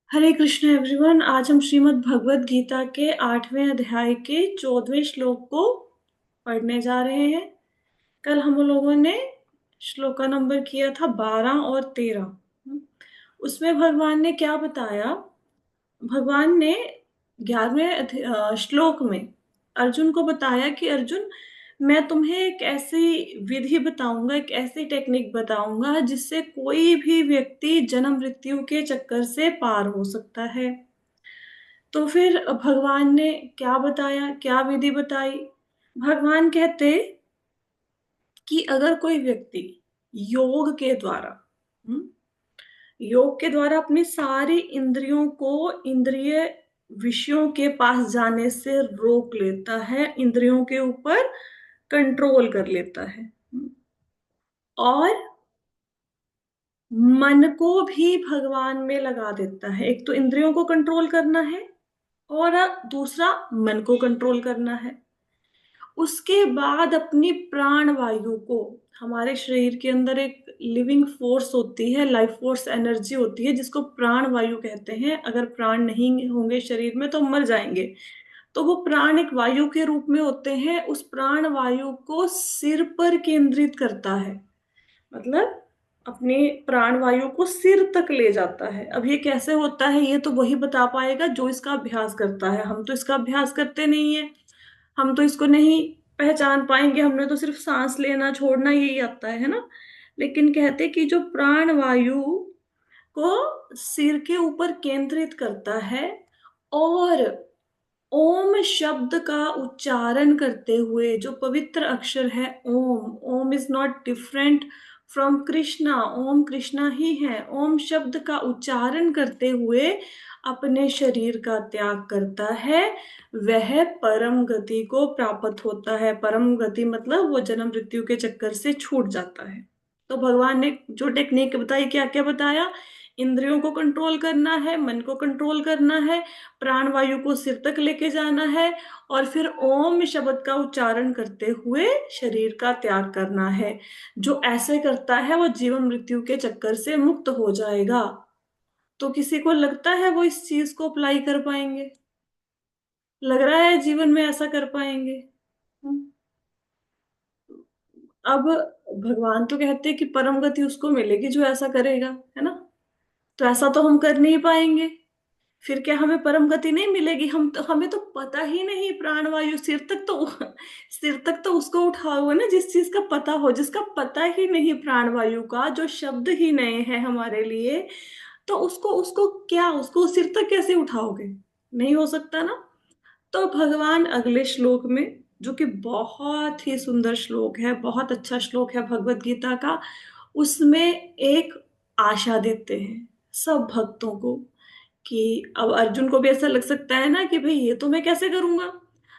हरे Krishna everyone. आज हम श्रीमद् भगवत गीता के 8वें अध्याय के 14वें श्लोक को पढ़ने जा रहे हैं। कल हम लोगों ने श्लोक का नंबर किया था 12 और 13। उसमें भगवान ने क्या बताया? भगवान ने 11वें श्लोक में अर्जुन को बताया कि अर्जुन, मैं तुम्हें एक ऐसी विधि बताऊंगा, एक ऐसी टेक्निक बताऊंगा जिससे कोई भी व्यक्ति जन्म मृत्यु के चक्कर से पार हो सकता है। तो फिर भगवान ने क्या बताया, क्या विधि बताई? भगवान कहते कि अगर कोई व्यक्ति योग के द्वारा हम्म, योग के द्वारा अपनी सारी इंद्रियों को इंद्रिय विषयों के पास जाने से रोक लेता है, इंद्रियों के ऊपर कंट्रोल कर लेता है, और मन को भी भगवान में लगा देता है। एक तो इंद्रियों को कंट्रोल करना है और दूसरा मन को कंट्रोल करना है। उसके बाद अपनी प्राण वायु को, हमारे शरीर के अंदर एक लिविंग फोर्स होती है, लाइफ फोर्स एनर्जी होती है जिसको प्राण वायु कहते हैं। अगर प्राण नहीं होंगे शरीर में तो मर जाएंगे। तो वो प्राण एक वायु के रूप में होते हैं। उस प्राण वायु को सिर पर केंद्रित करता है, मतलब अपने प्राण वायु को सिर तक ले जाता है। अब ये कैसे होता है ये तो वही बता पाएगा जो इसका अभ्यास करता है। हम तो इसका अभ्यास करते नहीं है, हम तो इसको नहीं पहचान पाएंगे। हमने तो सिर्फ सांस लेना छोड़ना यही आता है ना। लेकिन कहते कि जो प्राण वायु को सिर के ऊपर केंद्रित करता है और ओम शब्द का उच्चारण करते हुए, जो पवित्र अक्षर है Om, Om is not different from Krishna, Om Krishna ही है। ओम शब्द का उच्चारण करते हुए अपने शरीर का त्याग करता है, वह परम गति को प्राप्त होता है। परम गति मतलब वो जन्म मृत्यु के चक्कर से छूट जाता है। तो भगवान ने जो टेक्निक बताई, क्या क्या बताया? इंद्रियों को कंट्रोल करना है, मन को कंट्रोल करना है, प्राण वायु को सिर तक लेके जाना है, और फिर ओम शब्द का उच्चारण करते हुए शरीर का त्याग करना है। जो ऐसे करता है वो जीवन मृत्यु के चक्कर से मुक्त हो जाएगा। तो किसी को लगता है वो इस चीज को अप्लाई कर पाएंगे? लग रहा है जीवन में ऐसा कर पाएंगे? हम्म। अब भगवान तो कहते हैं कि परम गति उसको मिलेगी जो ऐसा करेगा, है ना। तो ऐसा तो हम कर नहीं पाएंगे। फिर क्या हमें परम गति नहीं मिलेगी? हम तो, हमें तो पता ही नहीं प्राण वायु सिर तक तो सिर तक तो उसको उठा हुआ ना जिस चीज का पता हो। जिसका पता ही नहीं प्राण वायु का, जो शब्द ही नए हैं हमारे लिए, तो उसको उसको क्या, उसको सिर तक कैसे उठाओगे? नहीं हो सकता ना। तो भगवान अगले श्लोक में, जो कि बहुत ही सुंदर श्लोक है, बहुत अच्छा श्लोक है भगवत गीता का, उसमें एक आशा देते हैं सब भक्तों को। कि अब अर्जुन को भी ऐसा लग सकता है ना कि भाई ये तो मैं कैसे करूंगा।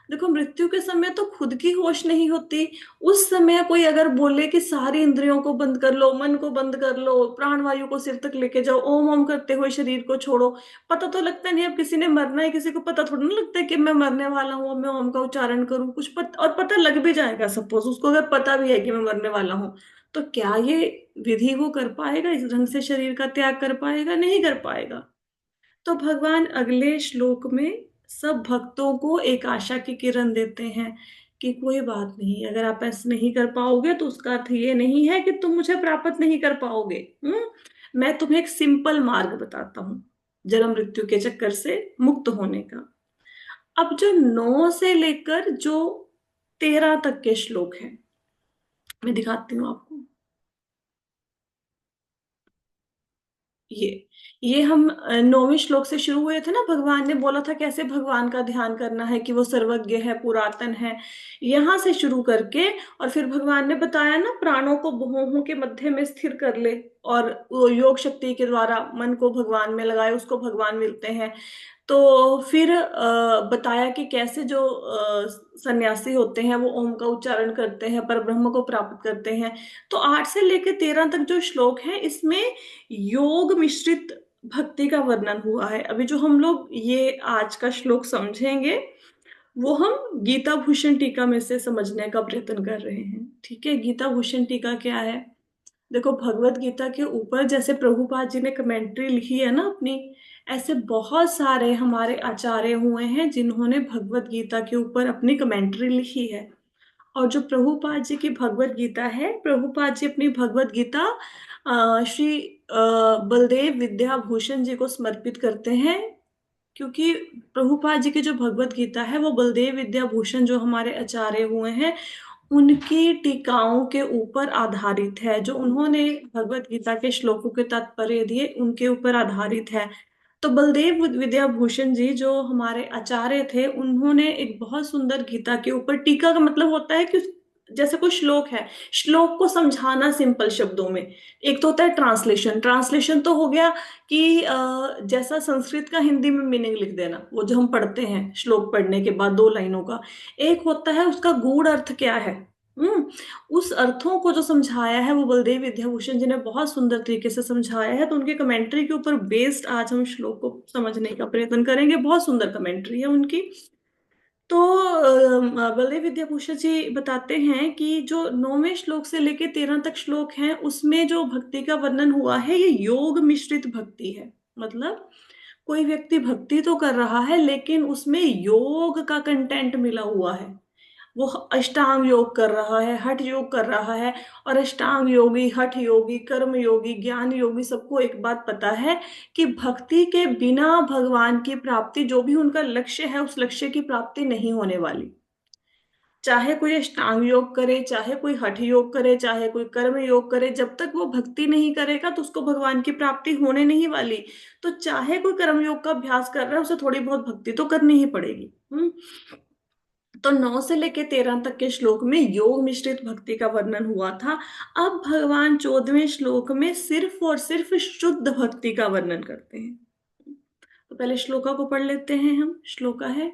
देखो, मृत्यु के समय तो खुद की होश नहीं होती। उस समय कोई अगर बोले कि सारी इंद्रियों को बंद कर लो, मन को बंद कर लो, प्राण वायु को सिर तक लेके जाओ, ओम ओम करते हुए शरीर को छोड़ो, पता तो लगता नहीं। अब किसी ने मरना है, किसी को पता थोड़ा ना लगता है कि मैं मरने वाला हूँ, मैं ओम का उच्चारण करूँ, और पता लग भी जाएगा। सपोज उसको अगर पता भी है कि मैं मरने वाला हूँ, तो क्या ये विधि वो कर पाएगा? इस ढंग से शरीर का त्याग कर पाएगा? नहीं कर पाएगा। तो भगवान अगले श्लोक में सब भक्तों को एक आशा की किरण देते हैं कि कोई बात नहीं, अगर आप ऐसा नहीं कर पाओगे तो उसका अर्थ ये नहीं है कि तुम मुझे प्राप्त नहीं कर पाओगे। मैं तुम्हें एक सिंपल मार्ग बताता हूँ जन्म मृत्यु के चक्कर से मुक्त होने का। अब जो 9 से लेकर जो 13 तक के श्लोक हैं, मैं दिखाती हूँ आपको। ये ये हम 9वें श्लोक से शुरू हुए थे ना। भगवान ने बोला था कैसे भगवान का ध्यान करना है, कि वो सर्वज्ञ है, पुरातन है। यहां से शुरू करके और फिर भगवान ने बताया ना, प्राणों को भौहों के मध्य में स्थिर कर ले, और वो योग शक्ति के द्वारा मन को भगवान में लगाए, उसको भगवान मिलते हैं। तो फिर बताया कि कैसे जो सन्यासी होते हैं वो ओम का उच्चारण करते हैं, पर ब्रह्म को प्राप्त करते हैं। तो 8 से लेकर 13 तक जो श्लोक है, इसमें योग मिश्रित भक्ति का वर्णन हुआ है। अभी जो हम लोग ये आज का श्लोक समझेंगे, वो हम गीता भूषण टीका में से समझने का प्रयत्न कर रहे हैं। ठीक है, गीता भूषण टीका क्या है? देखो, भगवत गीता के ऊपर जैसे प्रभुपाद जी ने कमेंट्री लिखी है ना अपनी, ऐसे बहुत सारे हमारे आचार्य हुए हैं जिन्होंने भगवत गीता के ऊपर अपनी कमेंट्री लिखी है। और जो प्रभुपाद जी की भगवत गीता है, प्रभुपाद जी अपनी भगवत गीता श्री बलदेव विद्याभूषण जी को समर्पित करते हैं, क्योंकि प्रभुपाद जी की जो भगवत गीता है वो बलदेव विद्याभूषण जो हमारे आचार्य हुए हैं उनकी टीकाओं के ऊपर आधारित है। जो उन्होंने भगवत गीता के श्लोकों के तात्पर्य दिए उनके ऊपर आधारित है। तो बलदेव विद्याभूषण जी जो हमारे आचार्य थे, उन्होंने एक बहुत सुंदर गीता के ऊपर, टीका का मतलब होता है कि जैसे कोई श्लोक है, श्लोक को समझाना सिंपल शब्दों में। एक तो होता है ट्रांसलेशन, ट्रांसलेशन तो हो गया कि जैसा संस्कृत का हिंदी में मीनिंग लिख देना, वो जो हम पढ़ते हैं श्लोक पढ़ने के बाद 2 लाइनों का। एक होता है उसका गूढ़ अर्थ क्या है। हम्म उस अर्थों को जो समझाया है वो बलदेव विद्याभूषण जी ने बहुत सुंदर तरीके से समझाया है। तो उनके कमेंट्री के ऊपर बेस्ड आज हम श्लोक को समझने का प्रयत्न करेंगे। बहुत सुंदर कमेंट्री है उनकी। तो बलदेव विद्याभूषण जी बताते हैं कि जो 9वें श्लोक से लेके 13 तक श्लोक हैं उसमें जो भक्ति का वर्णन हुआ है ये योग मिश्रित भक्ति है। मतलब कोई व्यक्ति भक्ति तो कर रहा है लेकिन उसमें योग का कंटेंट मिला हुआ है। वो अष्टांग योग कर रहा है, हठ योग कर रहा है। और अष्टांग योगी, हठ योगी, कर्म योगी, ज्ञान योगी सबको एक बात पता है कि भक्ति के बिना भगवान की प्राप्ति, जो भी उनका लक्ष्य है उस लक्ष्य की प्राप्ति नहीं होने वाली। चाहे कोई अष्टांग योग करे, चाहे कोई हठ योग करे, चाहे कोई कर्म योग करे, जब तक वो भक्ति नहीं करेगा तो उसको भगवान की प्राप्ति होने नहीं वाली। तो चाहे कोई कर्म योग का अभ्यास कर रहा है उसे थोड़ी बहुत भक्ति तो करनी ही पड़ेगी। तो 9 से लेके 13 तक के श्लोक में योग मिश्रित भक्ति का वर्णन हुआ था। अब भगवान 14वें श्लोक में सिर्फ और सिर्फ शुद्ध भक्ति का वर्णन करते हैं। तो पहले श्लोका को पढ़ लेते हैं हम। श्लोका है,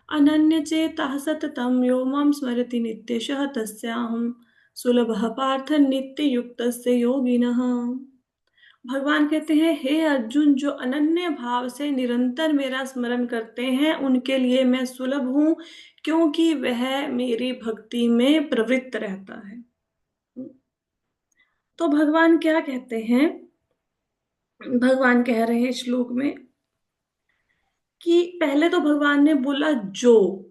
अनन्य चेताः सततं यो मां स्मरति नित्यशः तस्याहं सुलभः पार्थ नित्य युक्तस्य योगिनः। भगवान कहते हैं, हे अर्जुन, जो अनन्य भाव से निरंतर मेरा स्मरण करते हैं उनके लिए मैं सुलभ हूं, क्योंकि वह मेरी भक्ति में प्रवृत्त रहता है। तो भगवान क्या कहते हैं? भगवान कह रहे हैं श्लोक में कि पहले तो भगवान ने बोला जो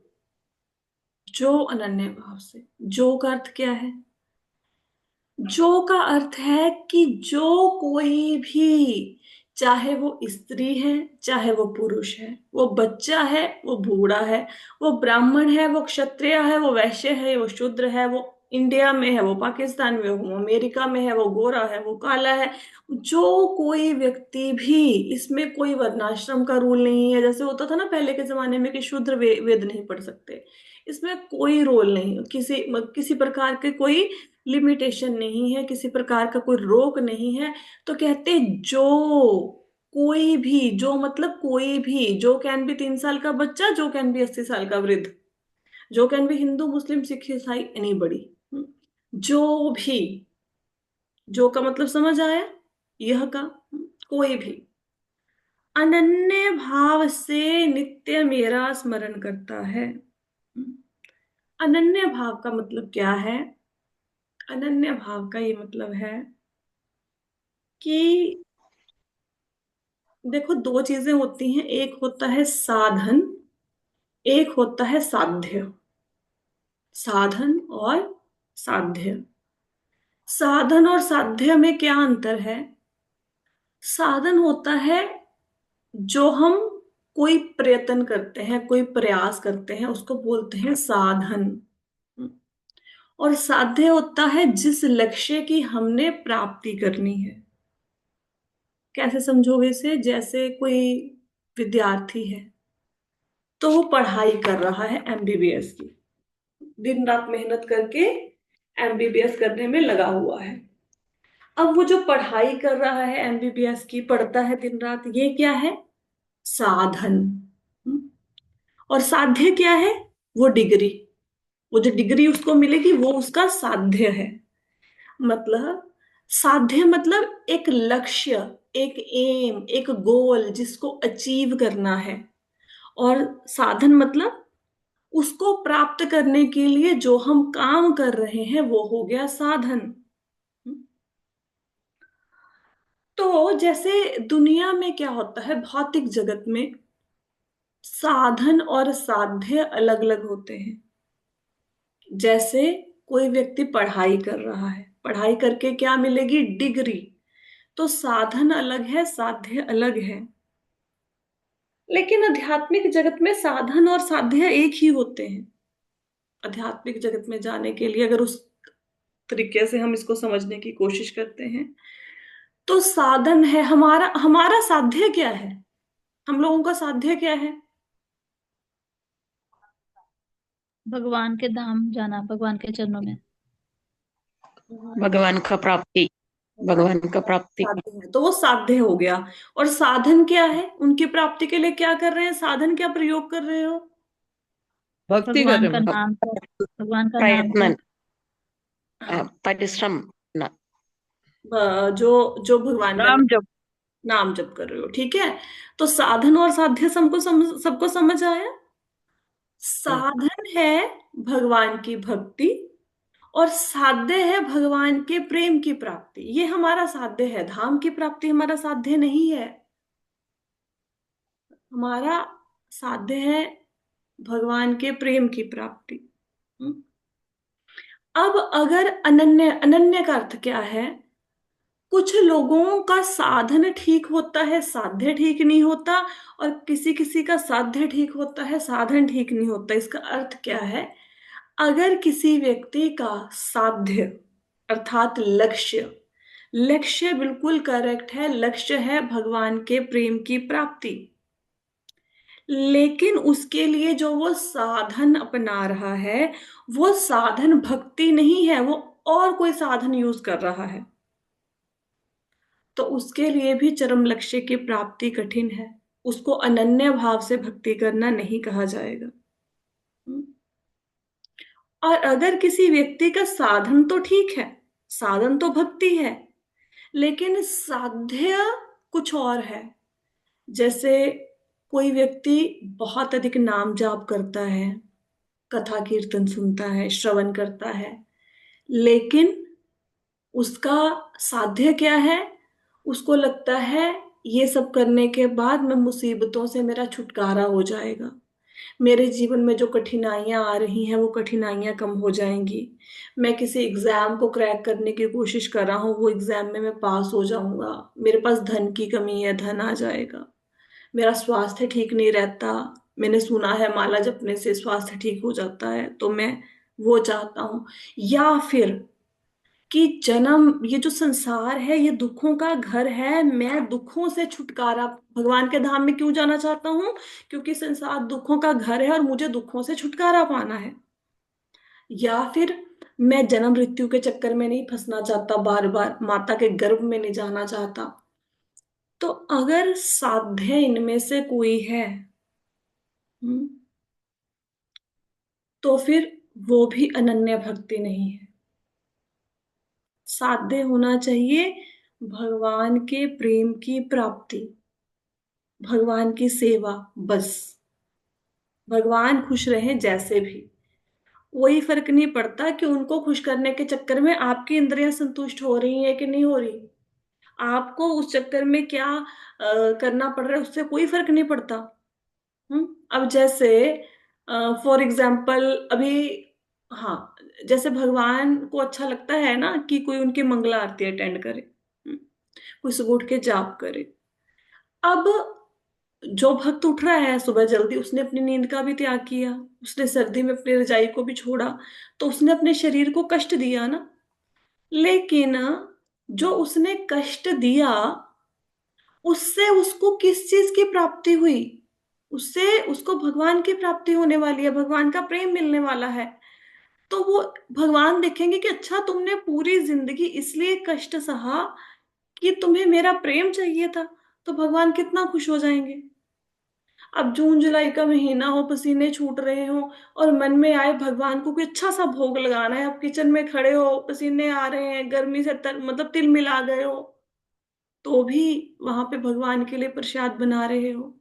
अनन्य भाव से। जो का अर्थ क्या है? जो का अर्थ है कि जो कोई भी, चाहे वो स्त्री है, चाहे वो पुरुष है, वो बच्चा है, वो बूढ़ा है, वो ब्राह्मण है, वो क्षत्रिय है, वो वैश्य है, वो शूद्र है, वो इंडिया में है, वो पाकिस्तान में, वो अमेरिका में है, वो गोरा है, वो काला है, जो कोई व्यक्ति भी, इसमें कोई वर्णाश्रम का रूल नहीं है। जैसे होता था ना पहले के जमाने में कि शूद्र वेद नहीं पढ़ सकते, इसमें कोई रोल नहीं, किसी प्रकार के कोई लिमिटेशन नहीं है, किसी प्रकार का कोई रोक नहीं है। तो कहते जो कोई भी, जो मतलब कोई भी, जो कैन बी 3 साल का बच्चा, जो कैन बी 80 साल का वृद्ध, जो कैन बी हिंदू मुस्लिम सिख ईसाई एनीबडी। जो भी, जो का मतलब समझ आया? यह का कोई भी अनन्य भाव से नित्य मेरा स्मरण करता है। अनन्य भाव का मतलब क्या है? अनन्य भाव का ये मतलब है कि देखो, 2 चीजें होती हैं, एक होता है साधन, एक होता है साध्य। साधन और साध्य। साधन और साध्य में क्या अंतर है? साधन होता है जो हम कोई प्रयत्न करते हैं, कोई प्रयास करते हैं, उसको बोलते हैं साधन। और साध्य होता है जिस लक्ष्य की हमने प्राप्ति करनी है। कैसे समझोगे इसे? जैसे कोई विद्यार्थी है तो वो पढ़ाई कर रहा है एमबीबीएस की, दिन रात मेहनत करके एमबीबीएस करने में लगा हुआ है। अब वो जो पढ़ाई कर रहा है एमबीबीएस की, पढ़ता है दिन रात, ये क्या है? साधन। हम्म? और साध्य क्या है? वो डिग्री, वो जो डिग्री उसको मिलेगी वो उसका साध्य है। मतलब साध्य मतलब एक लक्ष्य, एक एम, एक गोल जिसको अचीव करना है। और साधन मतलब उसको प्राप्त करने के लिए जो हम काम कर रहे हैं वो हो गया साधन। तो जैसे दुनिया में क्या होता है, भौतिक जगत में साधन और साध्य अलग अलग होते हैं। जैसे कोई व्यक्ति पढ़ाई कर रहा है, पढ़ाई करके क्या मिलेगी, डिग्री। तो साधन अलग है, साध्य अलग है। लेकिन आध्यात्मिक जगत में साधन और साध्य एक ही होते हैं। आध्यात्मिक जगत में जाने के लिए अगर उस तरीके से हम इसको समझने की कोशिश करते हैं, तो साधन है हमारा, हमारा साध्य क्या है, हम लोगों का साध्य क्या है। भगवान के धाम जाना, भगवान के चरणों में। हमारा भगवान का प्राप्ति, भगवान का प्राप्ति। साध्य है, तो वो साध्य हो गया। और साधन क्या है, उनकी प्राप्ति के लिए क्या कर रहे हैं, साधन क्या प्रयोग कर रहे हो। भक्ति कर भगवान रहे का हैं। नाम जप, भगवान का नाम प्रयत्न, जप। परिश्रम न, जो जो भगवान का नाम जप। नाम जप कर रहे हो, ठीक है। तो साधन और साध्य सबको समझ आया। साधन है भगवान की भक्ति, और साध्य है भगवान के प्रेम की प्राप्ति। ये हमारा साध्य है, धाम की प्राप्ति हमारा साध्य नहीं है। हमारा साध्य है भगवान के प्रेम की प्राप्ति। हम्म। अब अगर अनन्य, अनन्य का अर्थ क्या है, कुछ लोगों का साधन ठीक होता है, साध्य ठीक नहीं होता, और किसी किसी का साध्य ठीक होता है, साधन ठीक नहीं होता। इसका अर्थ क्या है, अगर किसी व्यक्ति का साध्य अर्थात लक्ष्य, लक्ष्य बिल्कुल करेक्ट है, लक्ष्य है भगवान के प्रेम की प्राप्ति, लेकिन उसके लिए जो वो साधन अपना रहा है, वो साधन भक्ति नहीं है, वो और कोई साधन यूज कर रहा है, तो उसके लिए भी चरम लक्ष्य की प्राप्ति कठिन है। उसको अनन्य भाव से भक्ति करना नहीं कहा जाएगा। हम्म। और अगर किसी व्यक्ति का साधन तो ठीक है, साधन तो भक्ति है, लेकिन साध्य कुछ और है। जैसे कोई व्यक्ति बहुत अधिक नाम जाप करता है, कथा कीर्तन सुनता है, श्रवण करता है, लेकिन उसका साध्य क्या है, उसको लगता है ये सब करने के बाद मैं मुसीबतों से मेरा छुटकारा हो जाएगा, मेरे जीवन में जो कठिनाइयां आ रही हैं वो कठिनाइयां कम हो जाएंगी, मैं किसी एग्जाम को क्रैक करने की कोशिश कर रहा हूँ, वो एग्जाम में मैं पास हो जाऊंगा, मेरे पास धन की कमी है, धन आ जाएगा, मेरा स्वास्थ्य ठीक नहीं रहता, मैंने सुना है माला जपने से स्वास्थ्य ठीक हो जाता है, तो मैं वो चाहता हूँ। या फिर कि जन्म, ये जो संसार है ये दुखों का घर है, मैं दुखों से छुटकारा, भगवान के धाम में क्यों जाना चाहता हूँ, क्योंकि संसार दुखों का घर है और मुझे दुखों से छुटकारा पाना है। या फिर मैं जन्म मृत्यु के चक्कर में नहीं फंसना चाहता, बार बार माता के गर्भ में नहीं जाना चाहता। तो अगर साध्य इनमें से कोई है, हम्म, तो फिर वो भी अनन्य भक्ति नहीं है। साध्य होना चाहिए भगवान के प्रेम की प्राप्ति, भगवान की सेवा, बस। भगवान खुश रहें जैसे भी, कोई फर्क नहीं पड़ता कि उनको खुश करने के चक्कर में आपकी इंद्रियां संतुष्ट हो रही हैं कि नहीं हो रही, आपको उस चक्कर में क्या करना पड़ रहा है उससे कोई फर्क नहीं पड़ता। अब जैसे फॉर एग्जाम्पल अभी, हाँ, जैसे भगवान को अच्छा लगता है ना कि कोई उनकी मंगला आरती अटेंड करे, हम्म, कोई सुबह उठ के जाप करे। अब जो भक्त उठ रहा है सुबह जल्दी, उसने अपनी नींद का भी त्याग किया, उसने सर्दी में अपनी रजाई को भी छोड़ा, तो उसने अपने शरीर को कष्ट दिया ना। लेकिन जो उसने कष्ट दिया, उससे उसको किस चीज की प्राप्ति हुई, उससे उसको भगवान की प्राप्ति होने वाली है, भगवान का प्रेम मिलने वाला है। तो वो भगवान देखेंगे कि अच्छा तुमने पूरी जिंदगी इसलिए कष्ट सहा कि तुम्हें मेरा प्रेम चाहिए था, तो भगवान कितना खुश हो जाएंगे। अब जून जुलाई का महीना हो, पसीने छूट रहे हो, और मन में आए भगवान को कोई अच्छा सा भोग लगाना है, आप किचन में खड़े हो, पसीने आ रहे हैं, गर्मी से मतलब तिल मिला गए हो, तो भी वहां पे भगवान के लिए प्रसाद बना रहे हो,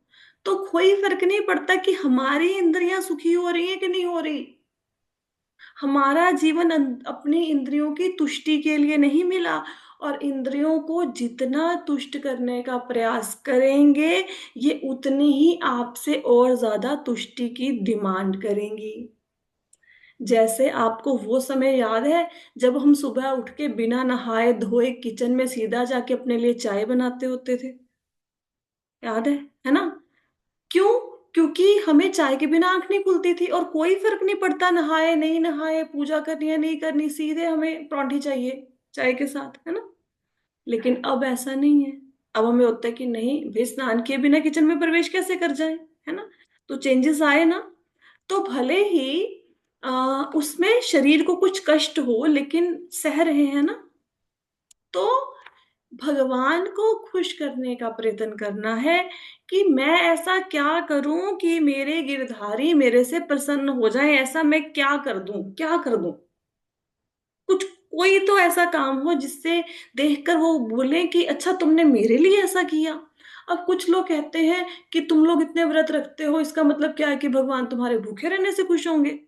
तो कोई फर्क नहीं पड़ता कि हमारी इंद्रियां सुखी हो रही है कि नहीं हो रही, हमारा जीवन अपनी इंद्रियों की तुष्टि के लिए नहीं मिला, और इंद्रियों को जितना तुष्ट करने का प्रयास करेंगे, ये उतनी ही आपसे और ज्यादा तुष्टि की डिमांड करेंगी। जैसे आपको वो समय याद है जब हम सुबह उठ के बिना नहाए धोए किचन में सीधा जाके अपने लिए चाय बनाते होते थे? याद है ना? क्यों? क्योंकि हमें चाय के बिना आंख नहीं खुलती थी, और कोई फर्क नहीं पड़ता नहाए नहीं नहाए, पूजा करनी है नहीं करनी, सीधे हमें परांठी चाहिए चाय के साथ, है ना? लेकिन अब ऐसा नहीं है। अब हमें होता है कि नहीं भाई, स्नान किए बिना किचन में प्रवेश कैसे कर जाए, है ना? तो चेंजेस आए ना। तो भले ही उसमें शरीर को कुछ कष्ट हो, लेकिन सह रहे हैं ना। तो भगवान को खुश करने का प्रयत्न करना है कि मैं ऐसा क्या करूं कि मेरे गिरधारी मेरे से प्रसन्न हो जाए, ऐसा मैं क्या कर दूं, क्या कर दूं? कुछ कोई तो ऐसा काम हो जिससे देखकर वो बोले कि अच्छा तुमने मेरे लिए ऐसा किया। अब कुछ लोग कहते हैं कि तुम लोग इतने व्रत रखते हो, इसका मतलब क्या है कि भगवान तुम्हारे भूखे रहने से खुश होंगे?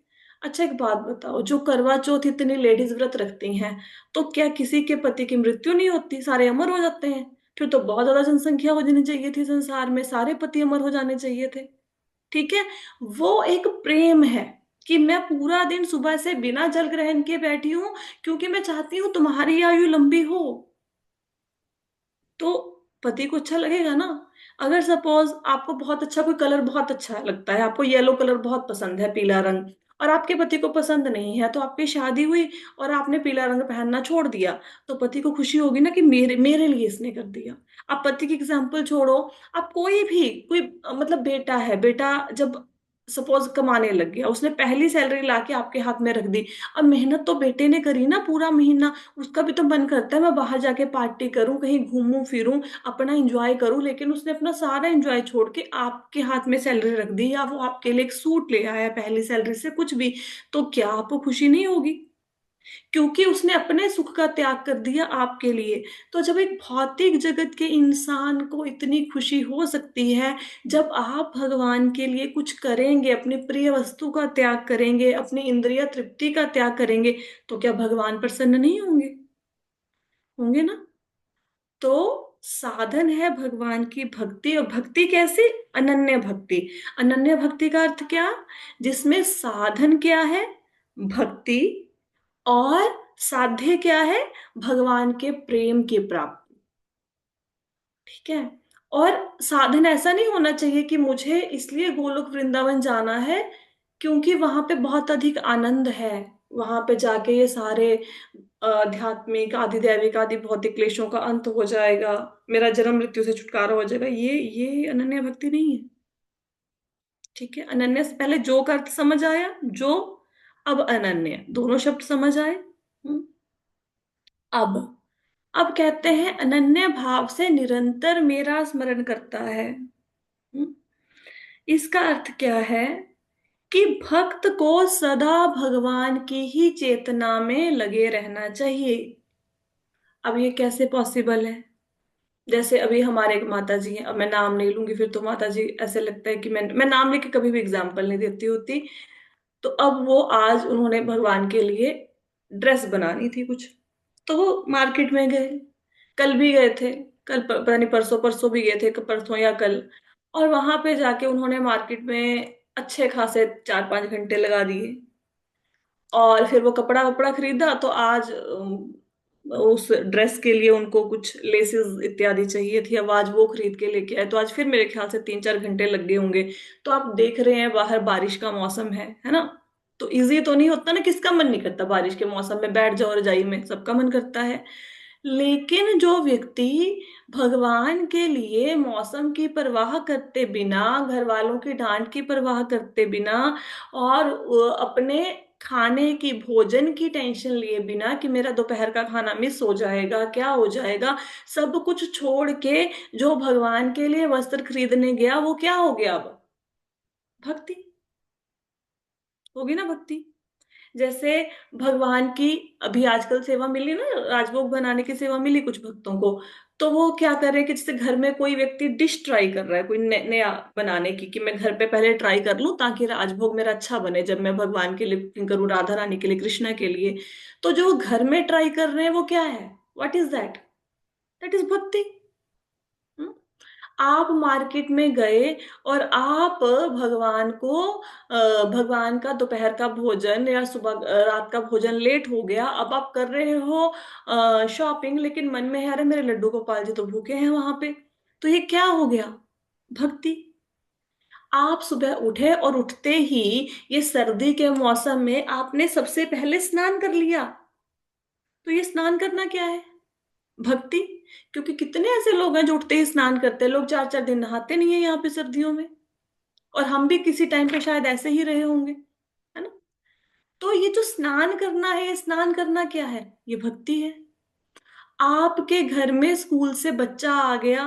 अच्छा एक बात बताओ, जो करवा चौथ इतनी लेडीज व्रत रखती हैं, तो क्या किसी के पति की मृत्यु नहीं होती? सारे अमर हो जाते हैं। फिर तो बहुत ज्यादा जनसंख्या हो जानी चाहिए थी संसार में, सारे पति अमर हो जाने चाहिए थे। ठीक है। वो एक प्रेम है कि मैं पूरा दिन सुबह से बिना जल ग्रहण के बैठी हूं, क्योंकि मैं चाहती हूं तुम्हारी आयु लंबी हो। तो पति को अच्छा लगेगा ना। अगर सपोज आपको बहुत अच्छा कोई कलर बहुत अच्छा लगता है, आपको येलो कलर बहुत पसंद है, पीला रंग, और आपके पति को पसंद नहीं है, तो आपकी शादी हुई और आपने पीला रंग पहनना छोड़ दिया, तो पति को खुशी होगी ना कि मेरे मेरे लिए इसने कर दिया। आप पति की एग्जाम्पल छोड़ो, आप कोई भी कोई मतलब बेटा है, बेटा जब सपोज कमाने लग गया, उसने पहली सैलरी लाके आपके हाथ में रख दी। अब मेहनत तो बेटे ने करी ना पूरा महीना, उसका भी तो मन करता है मैं बाहर जाके पार्टी करूं, कहीं घूमूं फिरूं, अपना एंजॉय करूं, लेकिन उसने अपना सारा एंजॉय छोड़ के आपके हाथ में सैलरी रख दी, या वो आपके लिए एक सूट ले आया पहली सैलरी से, कुछ भी। तो क्या आपको खुशी नहीं होगी? क्योंकि उसने अपने सुख का त्याग कर दिया आपके लिए। तो जब एक भौतिक जगत के इंसान को इतनी खुशी हो सकती है, जब आप भगवान के लिए कुछ करेंगे, अपनी प्रिय वस्तु का त्याग करेंगे, अपनी इंद्रिय तृप्ति का त्याग करेंगे, तो क्या भगवान प्रसन्न नहीं होंगे? होंगे ना। तो साधन है भगवान की भक्ति, और भक्ति कैसी? अनन्य भक्ति। अनन्य भक्ति का अर्थ क्या? जिसमें साधन क्या है? भक्ति। और साध्य क्या है? भगवान के प्रेम की प्राप्ति। ठीक है। और साधन ऐसा नहीं होना चाहिए कि मुझे इसलिए गोलोक वृंदावन जाना है क्योंकि वहां पे बहुत अधिक आनंद है, वहां पे जाके ये सारे आध्यात्मिक आदि दैविक आदि भौतिक क्लेशों का अंत हो जाएगा, मेरा जन्म मृत्यु से छुटकारा हो जाएगा। ये अनन्य भक्ति नहीं है। ठीक है। अनन्य से पहले जो का अर्थ समझ आया? जो। अब अनन्य, दोनों शब्द समझ आए? अब अब कहते हैं अनन्य भाव से निरंतर मेरा स्मरण करता है। हम्म, इसका अर्थ क्या है? कि भक्त को सदा भगवान की ही चेतना में लगे रहना चाहिए। अब ये कैसे पॉसिबल है? जैसे अभी हमारे एक माता जी हैं, अब मैं नाम नहीं लूंगी, फिर तो माता जी ऐसे लगता है कि मैं नाम लेके कभी भी एग्जाम्पल नहीं देती होती। तो अब वो आज उन्होंने भगवान के लिए ड्रेस बनानी थी कुछ, तो वो मार्केट में गए। कल भी गए थे, कल पता नहीं परसों परसों भी गए थे, परसों या कल। और वहां पे जाके उन्होंने मार्केट में अच्छे खासे 4-5 घंटे लगा दिए, और फिर वो कपड़ा वपड़ा खरीदा, तो आज उस ड्रेस के लिए उनको कुछ लेसेस इत्यादि चाहिए थी, अब आज वो खरीद के लेके आए, तो आज फिर मेरे ख्याल से 3-4 घंटे लग गए होंगे। तो आप देख रहे हैं बाहर बारिश का मौसम है ना? तो इजी तो नहीं होता ना, किसका मन नहीं करता बारिश के मौसम में बैठ जाओ रजाई में, सबका मन करता है। लेकिन जो व्यक्ति भगवान के लिए मौसम की परवाह करते बिना, घर वालों की डांट की परवाह करते बिना, और अपने खाने की भोजन की टेंशन लिए बिना कि मेरा दोपहर का खाना मिस हो जाएगा, क्या हो जाएगा, सब कुछ छोड़ के जो भगवान के लिए वस्त्र खरीदने गया, वो क्या हो गया? अब भक्ति होगी ना, भक्ति। जैसे भगवान की अभी आजकल सेवा मिली ना, राजभोग बनाने की सेवा मिली कुछ भक्तों को, तो वो क्या करे कि जैसे घर में कोई व्यक्ति डिश ट्राई कर रहा है कोई नया बनाने की, कि मैं घर पे पहले ट्राई कर लूं ताकि राजभोग मेरा अच्छा बने जब मैं भगवान के लिए कुकिंग करूं, राधा रानी के लिए, कृष्णा के लिए। तो जो वो घर में ट्राई कर रहे हैं वो क्या है? What is that? That is भक्ति। हम्म? आप मार्केट में गए और आप भगवान को भगवान का दोपहर का भोजन या सुबह रात का भोजन लेट हो गया, अब आप कर रहे हो शॉपिंग, लेकिन मन में है अरे मेरे लड्डू गोपाल जी तो भूखे हैं वहां पे। तो ये क्या हो गया? भक्ति। आप सुबह उठे और उठते ही ये सर्दी के मौसम में आपने सबसे पहले स्नान कर लिया। तो ये स्नान करना क्या है? भक्ति। क्योंकि कितने ऐसे लोग हैं जो उठते ही स्नान करते हैं, लोग 4 4 दिन नहाते नहीं है यहाँ पे सर्दियों में। और हम भी किसी टाइम पे शायद ऐसे ही रहे होंगे, है ना? तो ये जो स्नान करना है, ये स्नान करना क्या है? ये भक्ति है। आपके घर में स्कूल से बच्चा आ गया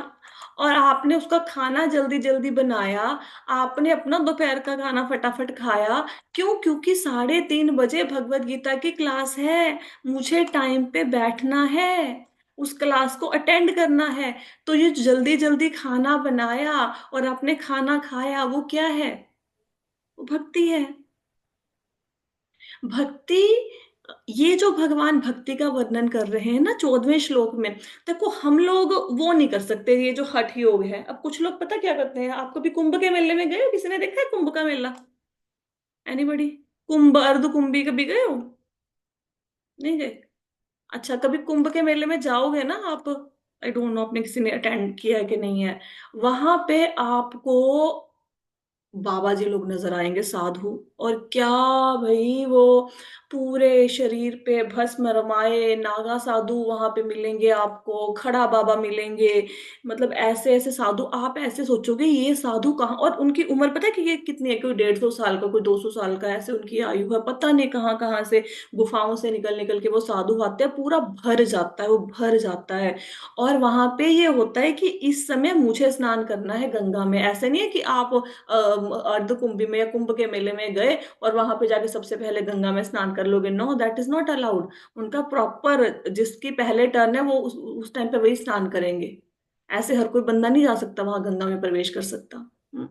और आपने उसका खाना जल्दी जल्दी बनाया, आपने अपना दोपहर का खाना फटाफट खाया। क्यों? क्योंकि 3:30 बजे भगवत गीता की क्लास है, मुझे टाइम पे बैठना है, उस क्लास को अटेंड करना है। तो ये जल्दी जल्दी खाना बनाया और आपने खाना खाया, वो क्या है? वो भक्ति है। भक्ति। ये जो भगवान भक्ति का वर्णन कर रहे हैं ना 14वें श्लोक में, देखो हम लोग वो नहीं कर सकते, ये जो हठ योग है। अब कुछ लोग पता क्या करते हैं, आप कभी कुंभ के मेले में गए हो? किसी ने देखा है कुंभ का मेला? एनीबडी? कुंभ अर्ध कुंभी कभी गए हो? नहीं गए? अच्छा, कभी कुंभ के मेले में जाओगे ना आप, आई डोंट नो आपने किसी ने अटेंड किया है कि नहीं है, वहां पे आपको बाबा जी लोग नजर आएंगे, साधु। और क्या भाई, वो पूरे शरीर पे भस्म रमाए नागा साधु वहां पे मिलेंगे आपको, खड़ा बाबा मिलेंगे। मतलब ऐसे ऐसे साधु, आप ऐसे सोचोगे ये साधु कहाँ, और उनकी उम्र पता है कि ये कितनी है? कोई 150 साल का, कोई 200 साल का, ऐसे उनकी आयु है। पता नहीं कहाँ कहाँ से गुफाओं से निकल निकल के वो साधु आते हैं, पूरा भर जाता है, वो भर जाता है। और वहां पे ये होता है कि इस समय मुझे स्नान करना है गंगा में। ऐसे नहीं है कि आप अर्ध कुंभी में या कुंभ के मेले में गए और वहां पे जाके सबसे पहले गंगा में स्नान कर लोगे। No, that is not allowed. उनका प्रॉपर जिसकी पहले टर्न है वो उस टाइम पे वही स्नान करेंगे। ऐसे हर कोई बंदा नहीं जा सकता वहां, गंगा में प्रवेश कर सकता।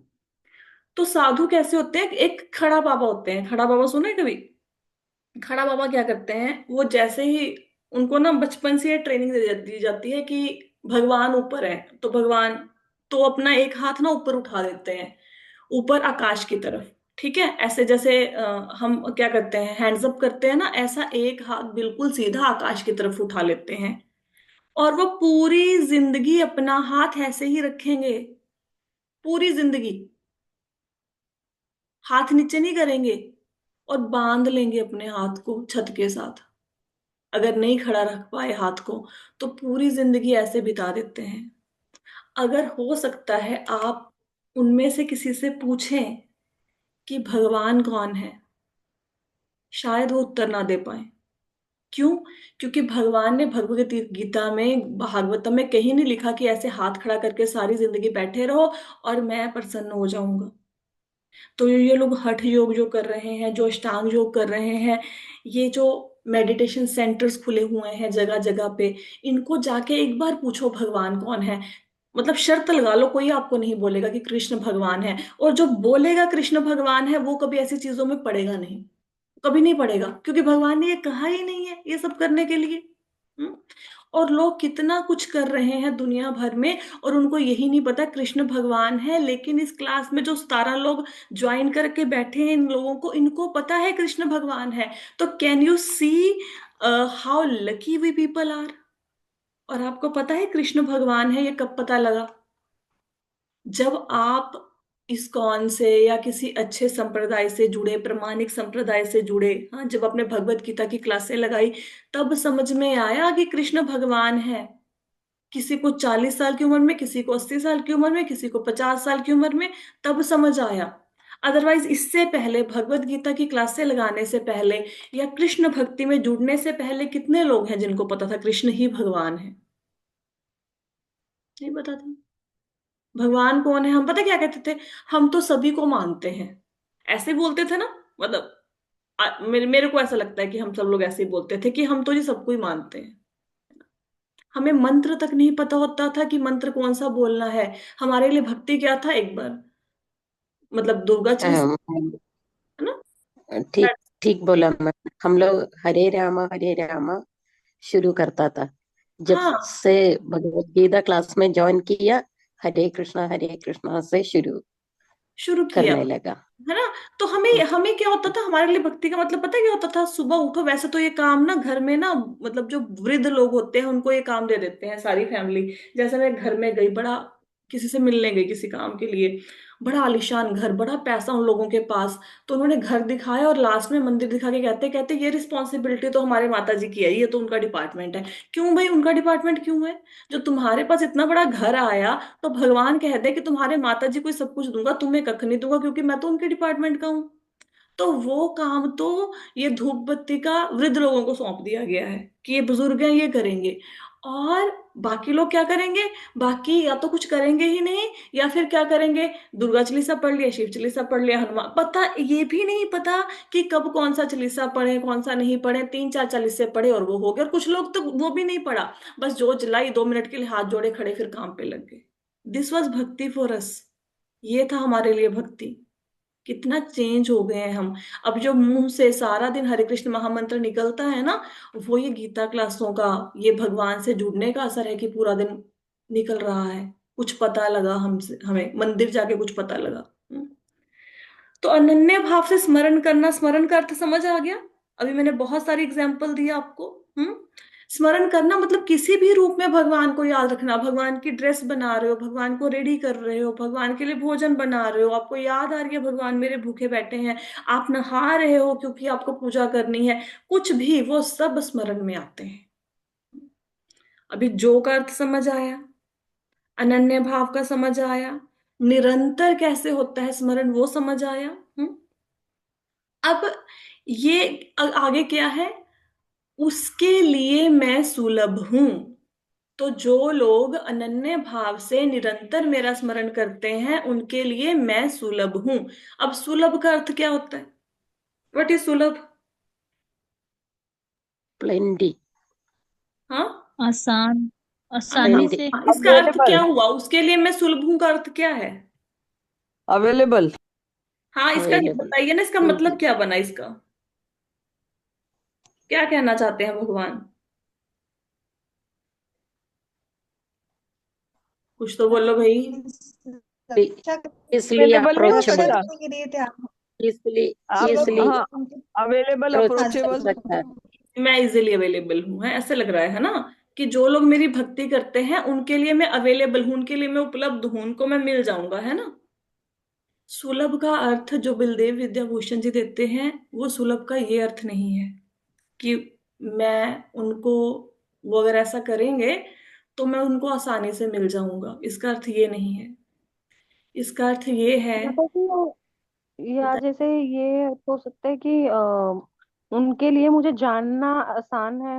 तो साधु कैसे होते हैं? एक खड़ा बाबा होते हैं। खड़ा बाबा सुना है कभी? खड़ा बाबा क्या करते हैं, वो जैसे ही उनको ना बचपन से ट्रेनिंग दी जाती है कि भगवान ऊपर है, तो भगवान तो अपना एक हाथ ना ऊपर उठा देते हैं, ऊपर आकाश की तरफ। ठीक है, ऐसे जैसे हम क्या करते हैं, हैंड्स अप करते हैं ना, ऐसा एक हाथ बिल्कुल सीधा आकाश की तरफ उठा लेते हैं। और वो पूरी जिंदगी अपना हाथ ऐसे ही रखेंगे, पूरी जिंदगी हाथ नीचे नहीं करेंगे, और बांध लेंगे अपने हाथ को छत के साथ। अगर नहीं खड़ा रख पाए हाथ को तो पूरी जिंदगी ऐसे बिता देते हैं। अगर हो सकता है आप उनमें से किसी से पूछें कि भगवान कौन है, शायद वो उत्तर ना दे पाए। क्यों? क्योंकि भगवान ने भगवत गीता में, भागवतम में कहीं नहीं लिखा कि ऐसे हाथ खड़ा करके सारी जिंदगी बैठे रहो और मैं प्रसन्न हो जाऊंगा। तो ये लोग हठ योग जो कर रहे हैं, जो अष्टांग योग कर रहे हैं, ये जो मेडिटेशन सेंटर्स खुले हुए हैं जगह जगह पे, इनको जाके एक बार पूछो भगवान कौन है। मतलब शर्त लगा लो, कोई आपको नहीं बोलेगा कि कृष्ण भगवान है। और जो बोलेगा कृष्ण भगवान है वो कभी ऐसी चीजों में पड़ेगा नहीं, कभी नहीं पड़ेगा, क्योंकि भगवान ने ये कहा ही नहीं है ये सब करने के लिए। हम्म? और लोग कितना कुछ कर रहे हैं दुनिया भर में, और उनको यही नहीं पता कृष्ण भगवान है। लेकिन इस क्लास में जो 17 लोग ज्वाइन करके बैठे हैं, इन लोगों को, इनको पता है कृष्ण भगवान है। तो can you see how lucky we people are? और आपको पता है कृष्ण भगवान है ये कब पता लगा? जब आप इस्कॉन से या किसी अच्छे संप्रदाय से जुड़े, प्रामाणिक संप्रदाय से जुड़े, हाँ, जब आपने भगवत गीता की क्लासें लगाई, तब समझ में आया कि कृष्ण भगवान है। किसी को 40 साल की उम्र में, किसी को 80 साल की उम्र में, किसी को 50 साल की उम्र में, तब समझ आया। अदरवाइज इससे पहले, भगवत गीता की क्लासें लगाने से पहले या कृष्ण भक्ति में जुड़ने से पहले कितने लोग हैं जिनको पता था कृष्ण ही भगवान है? नहीं पता था। भगवान कौन है, हम पता क्या कहते थे? हम तो सभी को मानते हैं, ऐसे बोलते थे ना। मतलब मेरे को ऐसा लगता है कि हम सब लोग ऐसे ही बोलते थे कि हम तो ये सबको ही मानते हैं। हमें मंत्र तक नहीं पता होता था कि मंत्र कौन सा बोलना है। हमारे लिए भक्ति क्या था एक बार, मतलब दुर्गा चालीसा, अम, है ना। ठीक ठीक बोला मैं। हम लोग हरे रामा शुरू करता था जब हाँ, से भगवत गीता क्लास में ज्वाइन किया। हरे कृष्णा से शुरू शुरू किया, करने लगा। है ना। तो हमें हमें क्या होता था, हमारे लिए भक्ति का मतलब पता है क्या होता था? सुबह उठो, वैसे तो ये काम ना घर में ना, मतलब जो वृद्ध लोग होते हैं उनको ये काम दे देते हैं सारी फैमिली। जैसे मैं घर में गई, बड़ा किसी से मिलने गई किसी काम के लिए, बड़ा आलीशान घर, बड़ा पैसा उन लोगों के पास, तो उन्होंने घर दिखाया और लास्ट में मंदिर दिखा के कहते कहते ये रिस्पॉन्सिबिलिटी तो हमारे माता जी की है, ये तो उनका डिपार्टमेंट है। क्यों भाई, उनका डिपार्टमेंट क्यों है? जो तुम्हारे पास इतना बड़ा घर आया, तो भगवान कहते हैं कि तुम्हारे माता जी को सब कुछ दूंगा, तुम्हें कख नहीं दूंगा, क्योंकि मैं तो उनके डिपार्टमेंट का हूं। तो वो काम तो ये धूप बत्ती का वृद्ध लोगों को सौंप दिया गया है कि ये बुजुर्ग हैं, ये करेंगे। और बाकी लोग क्या करेंगे? बाकी या तो कुछ करेंगे ही नहीं, या फिर क्या करेंगे? दुर्गा चालीसा पढ़ लिया, शिव चालीसा पढ़ लिया, हनुमान, पता ये भी नहीं पता कि कब कौन सा चालीसा पढ़े कौन सा नहीं पढ़े। तीन चार चालीसे पढ़े और वो हो गया। और कुछ लोग तो वो भी नहीं पढ़ा, बस जो जलाई 2 मिनट के लिए हाथ जोड़े खड़े, फिर काम पे लग गए। दिस वॉज भक्ति फॉर अस। ये था हमारे लिए भक्ति। कितना चेंज हो गए हैं हम। अब जो मुंह से सारा दिन हरे कृष्ण महामंत्र निकलता है ना, वो ये गीता क्लासों का, ये भगवान से जुड़ने का असर है कि पूरा दिन निकल रहा है। कुछ पता लगा हमसे, हमें मंदिर जाके कुछ पता लगा। तो अनन्य भाव से स्मरण करना, स्मरण का अर्थ समझ आ गया? अभी मैंने बहुत सारी एग्जाम्पल दिया आपको। हम्म। स्मरण करना मतलब किसी भी रूप में भगवान को याद रखना। भगवान की ड्रेस बना रहे हो, भगवान को रेडी कर रहे हो, भगवान के लिए भोजन बना रहे हो, आपको याद आ रही है भगवान मेरे भूखे बैठे हैं, आप नहा रहे हो क्योंकि आपको पूजा करनी है, कुछ भी, वो सब स्मरण में आते हैं। अभी जो का अर्थ समझ आया, अनन्य भाव का समझ आया, निरंतर कैसे होता है स्मरण वो समझ आया। अब ये आगे क्या है? उसके लिए मैं सुलभ हूं। तो जो लोग अनन्य भाव से निरंतर मेरा स्मरण करते हैं, उनके लिए मैं सुलभ हूं। अब सुलभ का अर्थ क्या होता है? व्हाट इज सुलभ? प्लेंटी। हाँ, आसान, हाँ, आसानी प्लेंटी। से। इसका अर्थ क्या अवेलेबल। हुआ? उसके लिए मैं सुलभ हूं का अर्थ क्या है? अवेलेबल। हाँ, इसका अवेलेबल। बताइए ना, इसका मतलब क्या बना इसका? क्या कहना चाहते हैं भगवान? कुछ तो बोलो भाई। इसलिए अवेलेबल नहीं हो अप्रोचेबल। सकता। इसलिए आप इसलिए हाँ, अवेलेबल अप्रोच कर अप्रोचेबल। सकता है। मैं इजीली अवेलेबल हूँ, है ऐसे लग रहा है ना, कि जो लोग मेरी भक्ति करते हैं उनके लिए मैं अवेलेबल हूँ, उनके लिए मैं उपलब्ध हूँ, उनको मैं मिल जाऊंगा, है ना। सुलभ का अर्थ जो बलदेव विद्याभूषण जी देते हैं, वो सुलभ का ये अर्थ नहीं है कि मैं उनको, वो अगर ऐसा करेंगे तो मैं उनको आसानी से मिल जाऊंगा, इसका अर्थ ये नहीं है। इसका अर्थ ये है। जैसे कि या बताइए। जैसे ये हो सकता है कि उनके लिए मुझे जानना आसान है,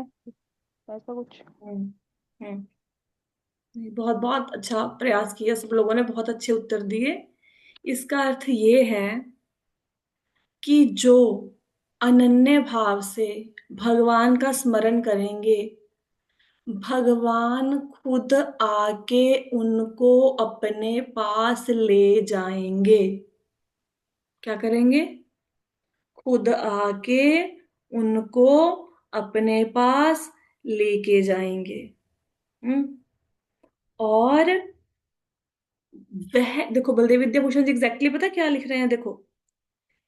ऐसा कुछ। हम्म। हम्म। बहुत बहुत अच्छा प्रयास किया, सब लोगों ने बहुत अच्छे उत्तर दिए। इसका अर्थ ये है कि जो अनन्य भाव से भगवान का स्मरण करेंगे, भगवान खुद आके उनको अपने पास ले जाएंगे। क्या करेंगे? खुद आके उनको अपने पास लेके जाएंगे। हम्म। और वह देखो, बलदेव विद्याभूषण जी एग्जैक्टली पता क्या लिख रहे हैं, देखो।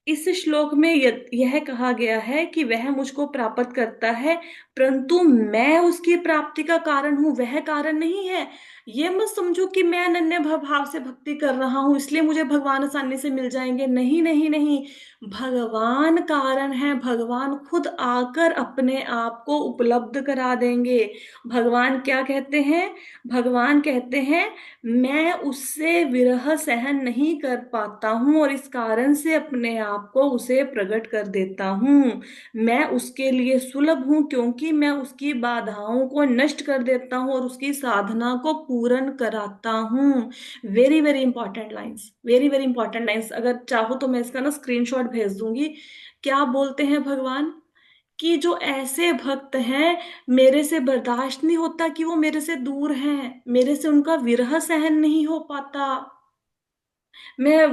इस श्लोक में यह कहा गया है कि वह मुझको प्राप्त करता है, परंतु मैं उसकी प्राप्ति का कारण हूं, वह कारण नहीं है। ये मत समझो कि मैं अनन्य भाव से भक्ति कर रहा हूं इसलिए मुझे भगवान आसानी से मिल जाएंगे। नहीं नहीं नहीं, भगवान कारण है, भगवान खुद आकर अपने आप को उपलब्ध करा देंगे। भगवान क्या कहते हैं? भगवान कहते हैं मैं उससे विरह सहन नहीं कर पाता हूं और इस कारण से अपने आप को उसे प्रकट कर देता हूं। मैं उसके लिए सुलभ हूं क्योंकि मैं उसकी बाधाओं को नष्ट कर देता हूं और उसकी साधना को पूर्ण कराता हूं। Very very important lines, very very important lines. अगर चाहो तो मैं इसका ना स्क्रीनशॉट भेज दूंगी। क्या बोलते हैं भगवान? कि जो ऐसे भक्त हैं, मेरे से बर्दाश्त नहीं होता कि वो मेरे से दूर हैं, मेरे से उनका विरह सहन नहीं हो पाता, मैं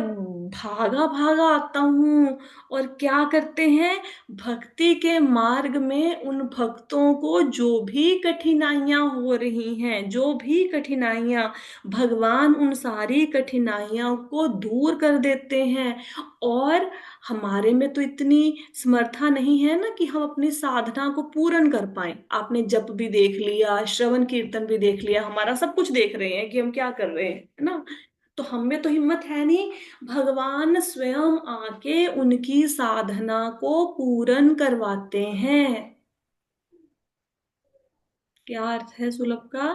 भागा भागा आता हूँ। और क्या करते हैं, भक्ति के मार्ग में उन भक्तों को जो भी कठिनाइयां हो रही हैं, जो भी कठिनाइयां, भगवान उन सारी कठिनाइयों को दूर कर देते हैं। और हमारे में तो इतनी समर्था नहीं है ना कि हम अपनी साधना को पूर्ण कर पाए। आपने जप भी देख लिया, श्रवण कीर्तन भी देख लिया, हमारा सब कुछ देख रहे हैं कि हम क्या कर रहे हैं, है ना। तो हम में तो हिम्मत है नहीं, भगवान स्वयं आके उनकी साधना को पूर्ण करवाते हैं। क्या अर्थ है सुलभ का,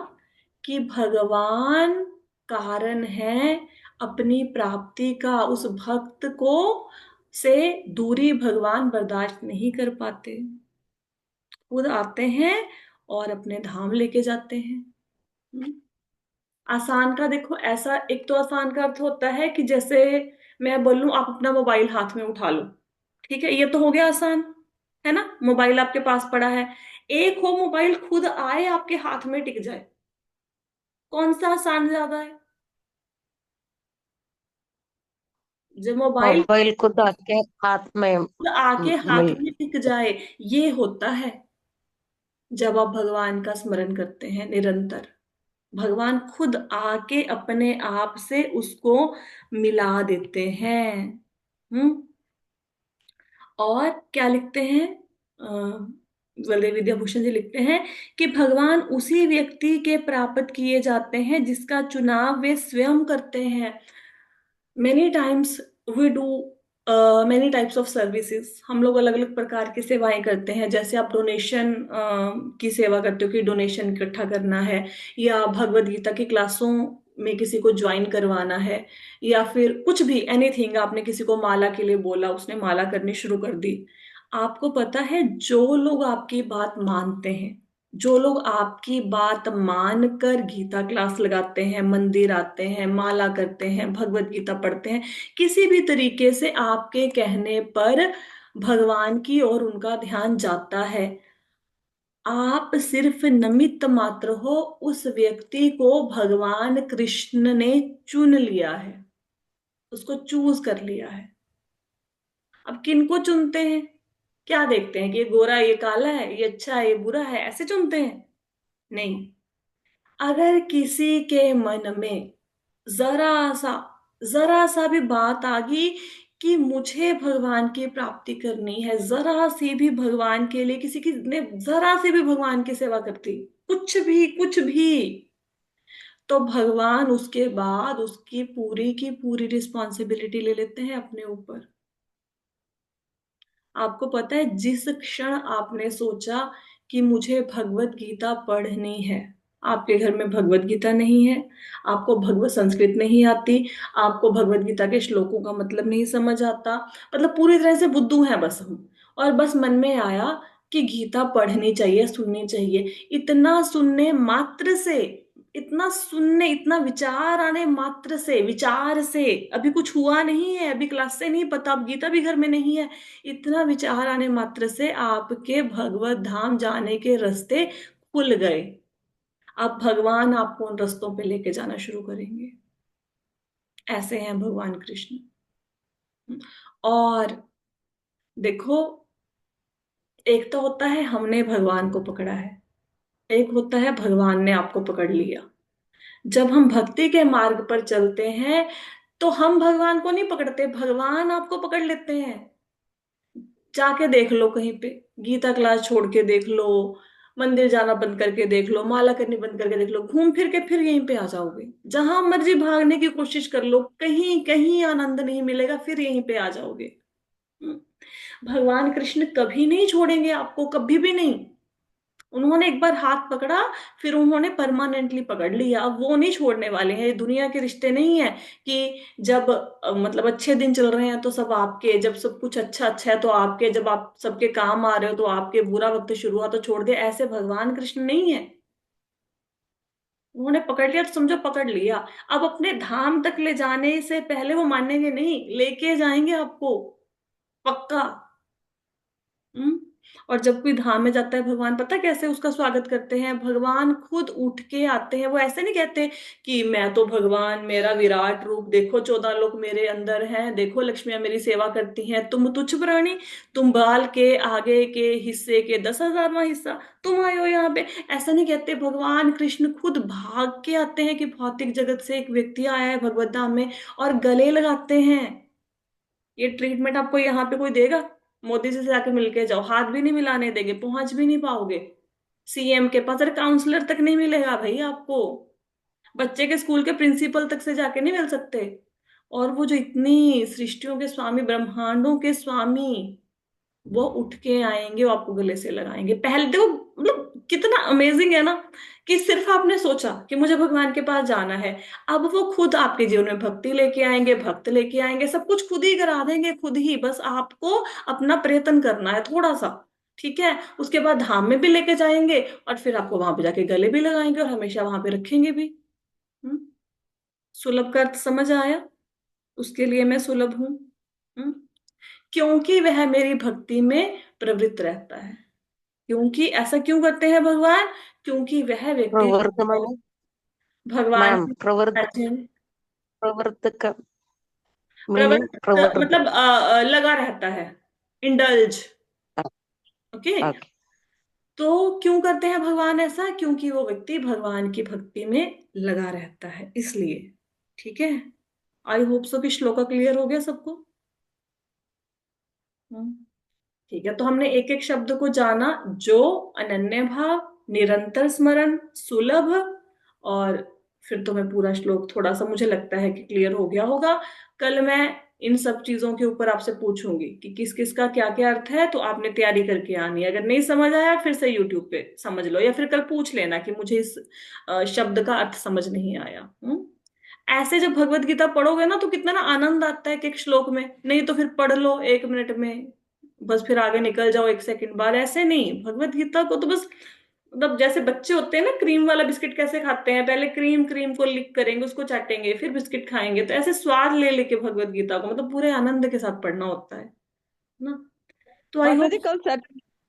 कि भगवान कारण है अपनी प्राप्ति का। उस भक्त को से दूरी भगवान बर्दाश्त नहीं कर पाते, खुद आते हैं और अपने धाम लेके जाते हैं। हम्म। आसान का देखो, ऐसा एक तो आसान का अर्थ होता है कि जैसे मैं बोलूं आप अपना मोबाइल हाथ में उठा लो, ठीक है, ये तो हो गया आसान, है ना, मोबाइल आपके पास पड़ा है। एक हो मोबाइल खुद आए आपके हाथ में टिक जाए, कौन सा आसान ज्यादा है। जब मोबाइल मोबाइल खुद आके हाथ में खुद आके हाथ मिल। में टिक जाए, ये होता है जब आप भगवान का स्मरण करते हैं निरंतर। भगवान खुद आके अपने आप से उसको मिला देते हैं। हम्म। और क्या लिखते हैं, बलदेव विद्याभूषण जी लिखते हैं कि भगवान उसी व्यक्ति के प्राप्त किए जाते हैं जिसका चुनाव वे स्वयं करते हैं। Many times we do many types of services, हम लोग अलग अलग प्रकार की सेवाएं करते हैं। जैसे आप डोनेशन की सेवा करते हो कि डोनेशन इकट्ठा करना है, या भगवत गीता की क्लासों में किसी को ज्वाइन करवाना है, या फिर कुछ भी एनीथिंग, आपने किसी को माला के लिए बोला, उसने माला करनी शुरू कर दी। आपको पता है, जो लोग आपकी बात मानते हैं, जो लोग आपकी बात मानकर गीता क्लास लगाते हैं, मंदिर आते हैं, माला करते हैं, भगवत गीता पढ़ते हैं, किसी भी तरीके से आपके कहने पर भगवान की ओर उनका ध्यान जाता है, आप सिर्फ निमित्त मात्र हो। उस व्यक्ति को भगवान कृष्ण ने चुन लिया है, उसको चूज कर लिया है। अब किनको चुनते हैं, क्या देखते हैं कि ये गोरा, ये काला है, ये अच्छा है, ये बुरा है, ऐसे चुनते हैं? नहीं। अगर किसी के मन में जरा सा जरा सा भी बात आ गई कि मुझे भगवान की प्राप्ति करनी है, जरा सी भी भगवान के लिए, किसी की ने जरा सी भी भगवान की सेवा करती, कुछ भी कुछ भी, तो भगवान उसके बाद उसकी पूरी की पूरी रिस्पॉन्सिबिलिटी ले लेते हैं अपने ऊपर। आपको पता है, जिस क्षण आपने सोचा कि मुझे भगवत गीता पढ़नी है, आपके घर में भगवत गीता नहीं है, आपको भगवत संस्कृत नहीं आती, आपको भगवत गीता के श्लोकों का मतलब नहीं समझ आता, मतलब पूरी तरह से बुद्धू हैं बस हम, और बस मन में आया कि गीता पढ़नी चाहिए, सुननी चाहिए, इतना सुनने मात्र से, इतना सुनने, इतना विचार आने मात्र से, विचार से, अभी कुछ हुआ नहीं है, अभी क्लास से नहीं पता, अब गीता भी घर में नहीं है, इतना विचार आने मात्र से आपके भगवत धाम जाने के रास्ते खुल गए। अब भगवान आपको उन रास्तों पे लेके जाना शुरू करेंगे। ऐसे हैं भगवान कृष्ण। और देखो, एक तो होता है हमने भगवान को पकड़ा है, एक होता है भगवान ने आपको पकड़ लिया। जब हम भक्ति के मार्ग पर चलते हैं तो हम भगवान को नहीं पकड़ते, भगवान आपको पकड़ लेते हैं। जाके देख लो कहीं पे, गीता क्लास छोड़ के देख लो, मंदिर जाना बंद करके देख लो, माला करनी बंद करके देख लो, घूम फिर के फिर यहीं पे आ जाओगे। जहां मर्जी भागने की कोशिश कर लो, कहीं कहीं आनंद नहीं मिलेगा, फिर यहीं पे आ जाओगे। हम्म। भगवान कृष्ण कभी नहीं छोड़ेंगे आपको, कभी भी नहीं। उन्होंने एक बार हाथ पकड़ा, फिर उन्होंने परमानेंटली पकड़ लिया, अब वो नहीं छोड़ने वाले हैं। ये दुनिया के रिश्ते नहीं है कि जब मतलब अच्छे दिन चल रहे हैं तो सब आपके, जब सब कुछ अच्छा अच्छा है तो आपके, जब आप सबके काम आ रहे हो तो आपके, बुरा वक्त शुरू हुआ तो छोड़ दे, ऐसे भगवान कृष्ण नहीं है। उन्होंने पकड़ लिया तो समझो पकड़ लिया। अब अपने धाम तक ले जाने से पहले वो मानेंगे नहीं, लेके जाएंगे आपको, पक्का। हम्म। और जब कोई धाम में जाता है भगवान, पता कैसे उसका स्वागत करते हैं? भगवान खुद उठ के आते हैं। वो ऐसे नहीं कहते कि मैं तो भगवान, मेरा विराट रूप देखो, 14 लोग मेरे अंदर हैं, देखो लक्ष्मियां मेरी सेवा करती हैं, तुम तुच्छ प्राणी, तुम बाल के आगे के हिस्से के 10,000वां हिस्सा, तुम आए हो यहाँ पे। ऐसा नहीं कहते। भगवान कृष्ण खुद भाग के आते हैं कि भौतिक जगत से एक व्यक्ति आया है भगवत धाम में, और गले लगाते हैं। ये ट्रीटमेंट आपको यहाँ पे कोई देगा? मोदी जी से जाके मिलके जाओ, हाथ भी नहीं मिलाने देंगे, पहुंच भी नहीं पाओगे सीएम के पास। अरे काउंसलर तक नहीं मिलेगा भाई आपको। बच्चे के स्कूल के प्रिंसिपल तक से जाके नहीं मिल सकते। और वो जो इतनी सृष्टियों के स्वामी, ब्रह्मांडों के स्वामी, वो उठ के आएंगे, वो आपको गले से लगाएंगे। पहले देखो, मतलब कितना अमेजिंग है ना, कि सिर्फ आपने सोचा कि मुझे भगवान के पास जाना है, अब वो खुद आपके जीवन में भक्ति लेके आएंगे, भक्त लेके आएंगे, सब कुछ खुद ही करा देंगे, खुद ही। बस आपको अपना प्रयत्न करना है थोड़ा सा, ठीक है? उसके बाद धाम में भी लेके जाएंगे, और फिर आपको वहां पे जाके गले भी लगाएंगे, और हमेशा वहां पे रखेंगे भी। हम्म। सुलभ का अर्थ समझ आया? उसके लिए मैं सुलभ हूं। हम्म। क्योंकि वह मेरी भक्ति में प्रवृत्त रहता है। क्योंकि ऐसा क्यों करते हैं भगवान? क्योंकि वह व्यक्ति प्रवर्त माने भगवान मैम, की प्रवर्त, imagine- प्रवर्त का मीनिंग प्रवृत्त प्रवर्त। मतलब लगा रहता है, इंडल्ज। ओके। ओके। तो क्यों करते हैं भगवान ऐसा? क्योंकि वो व्यक्ति भगवान की भक्ति में लगा रहता है, इसलिए। ठीक है। आई होप सो कि श्लोका क्लियर हो गया सबको। हम्म। ठीक है, तो हमने एक एक शब्द को जाना, जो, अनन्य भाव, निरंतर स्मरण, सुलभ, और फिर तो मैं पूरा श्लोक थोड़ा सा, मुझे लगता है कि क्लियर हो गया होगा। कल मैं इन सब चीजों के ऊपर आपसे पूछूंगी कि किस किस का क्या क्या अर्थ है, तो आपने तैयारी करके आनी है। अगर नहीं समझ आया फिर से यूट्यूब पे समझ लो, या फिर कल पूछ लेना कि मुझे इस शब्द का अर्थ समझ नहीं आया। ऐसे जब भगवत गीता पढ़ोगे ना, तो कितना ना आनंद आता है एक एक श्लोक में। नहीं तो फिर पढ़ लो 1 मिनट में, बस फिर आगे निकल जाओ 1 सेकंड बाद। ऐसे नहीं, भगवत गीता को तो बस, मतलब जैसे बच्चे होते हैं ना, क्रीम वाला बिस्किट कैसे खाते हैं, पहले क्रीम क्रीम को लिक करेंगे, उसको चाटेंगे, फिर बिस्किट खाएंगे, तो ऐसे स्वाद ले लेके भगवत गीता को, मतलब पूरे आनंद के साथ पढ़ना होता है ना। तो आई माता होप। जी कल सैटरडे